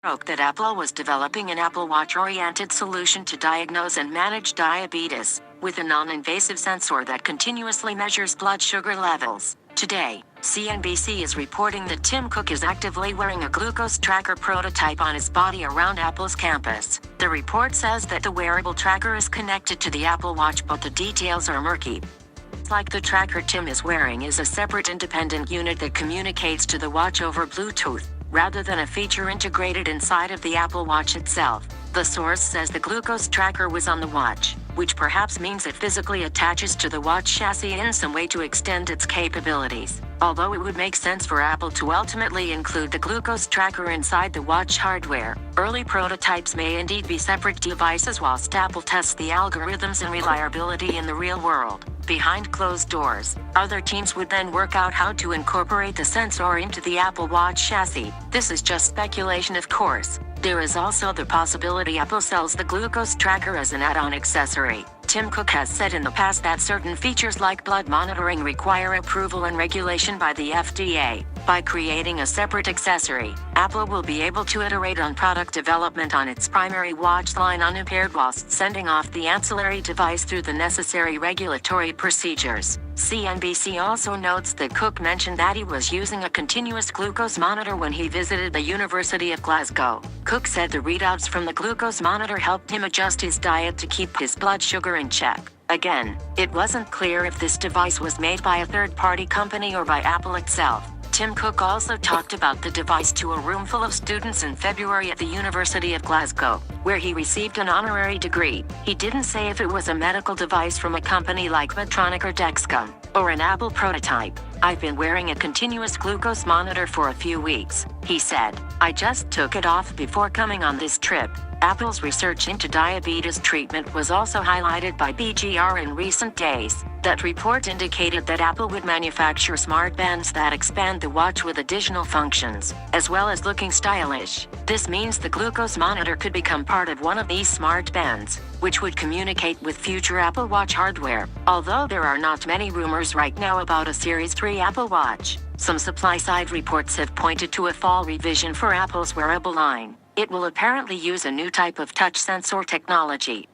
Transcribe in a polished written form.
Broke that Apple was developing an Apple Watch-oriented solution to diagnose and manage diabetes, with a non-invasive sensor that continuously measures blood sugar levels. Today, CNBC is reporting that Tim Cook is actively wearing a glucose tracker prototype on his body around Apple's campus. The report says that the wearable tracker is connected to the Apple Watch, but the details are murky. Like the tracker Tim is wearing is a separate independent unit that communicates to the watch over Bluetooth, rather than a feature integrated inside of the Apple Watch itself. The source says the glucose tracker was on the watch, which perhaps means it physically attaches to the watch chassis in some way to extend its capabilities. Although it would make sense for Apple to ultimately include the glucose tracker inside the watch hardware, early prototypes may indeed be separate devices whilst Apple tests the algorithms and reliability in the real world. Behind closed doors, other teams would then work out how to incorporate the sensor into the Apple Watch chassis. This is just speculation, of course. There is also the possibility Apple sells the glucose tracker as an add-on accessory. Tim Cook has said in the past that certain features like blood monitoring require approval and regulation by the FDA. By creating a separate accessory, Apple will be able to iterate on product development on its primary watch line unimpaired whilst sending off the ancillary device through the necessary regulatory procedures. CNBC also notes that Cook mentioned that he was using a continuous glucose monitor when he visited the University of Glasgow. Cook said the readouts from the glucose monitor helped him adjust his diet to keep his blood sugar in check. Again, it wasn't clear if this device was made by a third-party company or by Apple itself. Tim Cook also talked about the device to a room full of students in February at the University of Glasgow, where he received an honorary degree. He didn't say if it was a medical device from a company like Medtronic or Dexcom, or an Apple prototype. "I've been wearing a continuous glucose monitor for a few weeks," he said. "I just took it off before coming on this trip." Apple's research into diabetes treatment was also highlighted by BGR in recent days. That report indicated that Apple would manufacture smart bands that expand the watch with additional functions, as well as looking stylish. This means the glucose monitor could become part of one of these smart bands, which would communicate with future Apple Watch hardware. Although there are not many rumors right now about a Series 3 Apple Watch, some supply-side reports have pointed to a fall revision for Apple's wearable line. It will apparently use a new type of touch sensor technology.